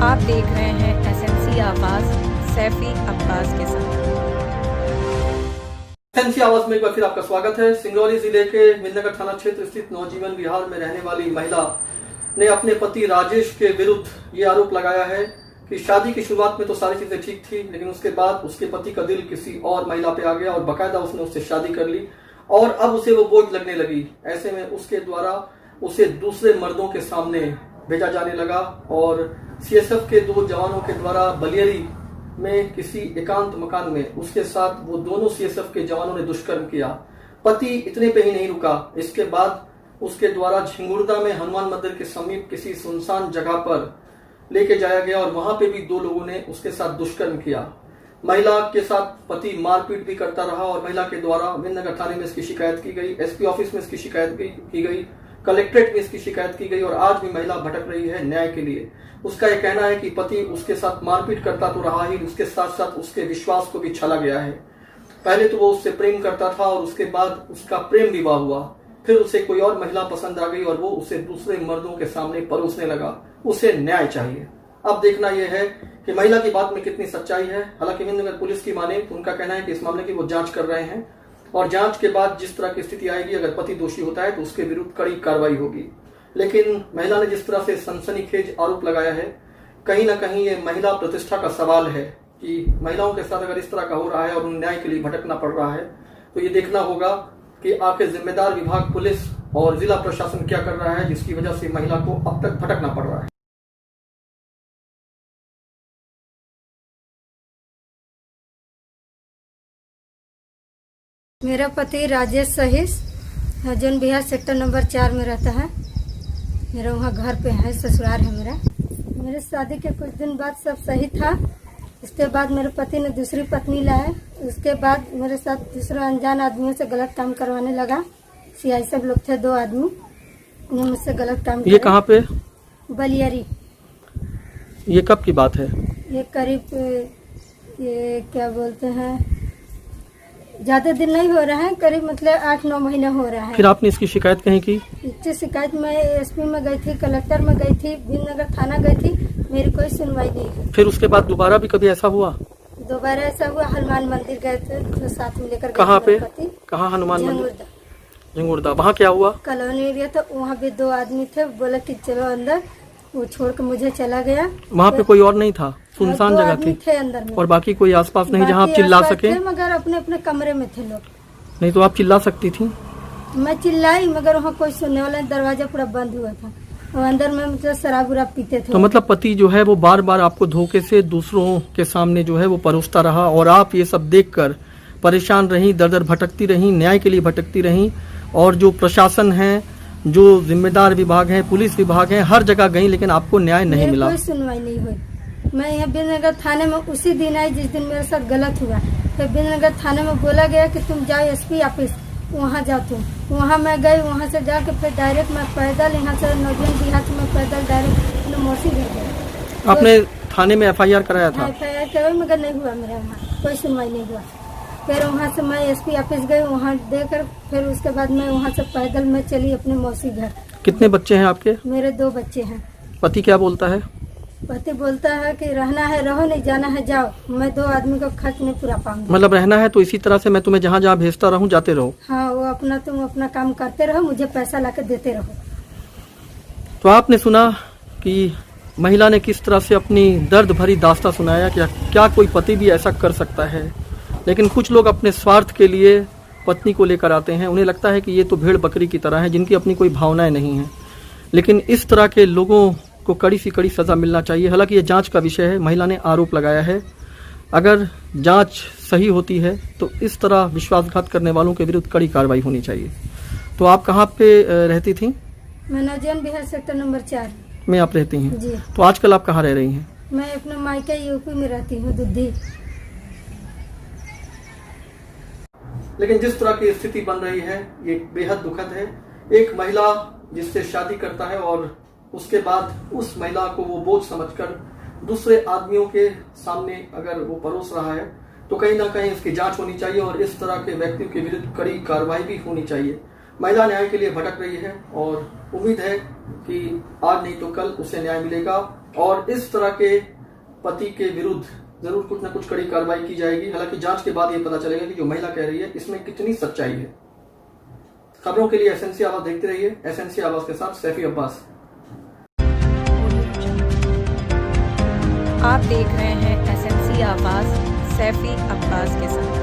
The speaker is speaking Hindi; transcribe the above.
आप देख रहे हैं एसएमसी आवाज सैफी अब्बास के साथ। एसएमसी आवाज में एक बार फिर आपका स्वागत है। सिंगरौली जिले के मिलनगर थाना क्षेत्र स्थित नवजीवन विहार में रहने वाली महिला ने अपने पति राजेश के विरुद्ध ये आरोप लगाया है कि शादी की शुरुआत में तो सारी चीजें ठीक थी, लेकिन उसके बाद उसके पति का दिल किसी और महिला पे आ गया और बाकायदा उसने उससे शादी कर ली और अब उसे वो बोझ लगने लगी। ऐसे में उसके द्वारा उसे दूसरे मर्दों के सामने भेजा जाने लगा और सीएसएफ के 2 जवानों के द्वारा बलियरी में किसी एकांत मकान में उसके साथ वो दोनों सीएसएफ के जवानों ने दुष्कर्म किया। पति इतने पे ही नहीं रुका, इसके बाद उसके द्वारा झिंगुर्दा में हनुमान मंदिर के समीप किसी सुनसान जगह पर लेके जाया गया और वहां पे भी 2 लोगों ने उसके साथ दुष्कर्म किया। महिला के साथ पति मारपीट भी करता रहा और महिला के द्वारा विनगर थाने में इसकी शिकायत की गई, एसपी ऑफिस में इसकी शिकायत की गई, कलेक्ट्रेट में इसकी शिकायत की गई और आज भी महिला भटक रही है न्याय के लिए। उसका यह कहना है कि पति उसके साथ मारपीट करता तो रहा ही, उसके साथ साथ उसके विश्वास को भी छला गया है। पहले तो वो उससे प्रेम करता था और उसके बाद उसका प्रेम विवाह हुआ, फिर उसे कोई और महिला पसंद आ गई और वो उसे दूसरे मर्दों के सामने परोसने लगा। उसे न्याय चाहिए। अब देखना यह है कि महिला की बात में कितनी सच्चाई है। हालांकि विनगर पुलिस की माने तो उनका कहना है कि इस मामले की वो जांच कर रहे हैं और जांच के बाद जिस तरह की स्थिति आएगी, अगर पति दोषी होता है तो उसके विरुद्ध कड़ी कार्रवाई होगी। लेकिन महिला ने जिस तरह से सनसनीखेज आरोप लगाया है, कहीं ना कहीं ये महिला प्रतिष्ठा का सवाल है कि महिलाओं के साथ अगर इस तरह का हो रहा है और उन्हें न्याय के लिए भटकना पड़ रहा है तो ये देखना होगा कि आखिर जिम्मेदार विभाग पुलिस और जिला प्रशासन क्या कर रहा है, जिसकी वजह से महिला को अब तक भटकना पड़ रहा है। मेरा पति राजेश सहीस नवजीवन विहार सेक्टर नंबर 4 में रहता है। मेरा वहाँ घर पे है, ससुराल है मेरा। मेरे शादी के कुछ दिन बाद सब सही था। उसके बाद मेरे पति ने दूसरी पत्नी लाए। उसके बाद मेरे साथ दूसरे अनजान आदमियों से गलत काम करवाने लगा। सीआई सब लोग थे, 2 आदमी, उन्हें मुझसे गलत काम। ये कहाँ पे? बलियरी। ये कब की बात है? ये करीब ये क्या बोलते हैं, ज्यादा दिन नहीं हो रहा है, करीब मतलब 8-9 महीने हो रहा है। फिर आपने इसकी शिकायत कहीं की? इसकी शिकायत मैं एसपी में गई थी, कलेक्टर में गई थी, विनगर थाना गई थी, मेरी कोई सुनवाई नहीं है। फिर उसके बाद दोबारा भी कभी ऐसा हुआ? दोबारा ऐसा हुआ, हनुमान मंदिर गए थे तो साथ में लेकर। कहाँ पे? कहाँ हनुमान मंदिर? झिंगुर्दा। वहाँ क्या हुआ? कॉलोनी एरिया था, वहाँ भी 2 आदमी थे, बोले कि चलो अंदर, वो छोड़ के मुझे चला गया। वहाँ पे कोई और नहीं था? सुनसान जगह थी? थे अंदर में। और बाकी कोई आसपास नहीं जहाँ आप चिल्ला सके? मगर अपने अपने कमरे में थे लोग। नहीं तो आप चिल्ला सकती थी? मैं चिल्लाई मगर वहाँ कोई सुनने वाला, दरवाजा पूरा बंद हुआ था और अंदर में मतलब शराब उराब पीते थे। तो मतलब पति जो है वो बार बार आपको धोखे से दूसरों के सामने जो है वो परोसता रहा और आप ये सब देखकर परेशान रही, दर दर भटकती रही, न्याय के लिए भटकती रही और जो प्रशासन है, जो जिम्मेदार विभाग है, पुलिस विभाग है, हर जगह गई लेकिन आपको न्याय नहीं मिला। कोई सुनवाई नहीं हुई। मैं यहाँ विनगर थाने में उसी दिन आई जिस दिन मेरे साथ गलत हुआ। फिर विनगर थाने में बोला गया कि तुम जाओ एसपी ऑफिस, वहाँ जाओ तुम। वहाँ मैं गई, वहाँ से जाके फिर डायरेक्ट मैं पैदल यहाँ से नवजीवन विहार से मैं पैदल डायरेक्ट मौसी घर गई। आपने थाने में FIR कराया था? FIR कराया मगर नहीं हुआ, मेरे वहाँ कोई सुनवाई नहीं हुआ। फिर वहाँ से मैं एसपी ऑफिस गई, वहाँ देकर फिर उसके बाद मैं वहाँ से पैदल मैं चली अपने मौसी घर। कितने बच्चे हैं आपके? मेरे 2 बच्चे हैं। पति क्या बोलता है? पति बोलता है कि रहना है रहो, नहीं जाना है जाओ, मैं 2 आदमी को खर्च नहीं पूरा पाऊंगा। मतलब रहना है तो इसी तरह से मैं तुम्हें जहाँ जहाँ भेजता रहूँ जाते रहो? हाँ, वो अपना तुम अपना काम करते रहो, मुझे पैसा लाके देते रहो। तो आपने सुना कि महिला ने किस तरह से अपनी दर्द भरी दास्तां सुनाया कि क्या कोई पति भी ऐसा कर सकता है। लेकिन कुछ लोग अपने स्वार्थ के लिए पत्नी को लेकर आते हैं। उन्हें लगता है कि ये तो भेड़ बकरी की तरह है जिनकी अपनी कोई भावनाएं नहीं है। लेकिन इस तरह के लोगों को कड़ी से कड़ी सजा मिलना चाहिए। हालांकि ये जांच का विषय है, महिला ने आरोप लगाया है। अगर जांच सही होती है तो इस तरह विश्वासघात करने वालों के विरुद्ध कड़ी कार्रवाई होनी चाहिए। तो आप कहाँ पे रहती थी? मैं नवजीवन विहार सेक्टर नंबर 4 में आप रहती हैं जी। तो आजकल आप कहाँ रह रही हैं? मैं अपने मायके यूपी में रहती हूँ, दुद्धी। लेकिन जिस तरह की स्थिति बन रही है ये बेहद दुखद है। एक महिला जिससे शादी करता है और उसके बाद उस महिला को वो बोझ समझकर दूसरे आदमियों के सामने अगर वो परोस रहा है तो कहीं ना कहीं इसकी जांच होनी चाहिए और इस तरह के व्यक्तियों के विरुद्ध कड़ी कार्रवाई भी होनी चाहिए। महिला न्याय के लिए भटक रही है और उम्मीद है कि आज नहीं तो कल उसे न्याय मिलेगा। और इस तरह के पति के विरुद्ध जरूर कुछ न कुछ कड़ी कार्रवाई की जाएगी। हालांकि जांच के बाद ये पता चलेगा कि जो महिला कह रही है इसमें कितनी सच्चाई है। खबरों के लिए एसएनसी आवाज देखते रहिए। एसएनसी आवाज के साथ सैफी अब्बास। आप देख रहे हैं एसएनसी आवाज सैफी अब्बास के साथ।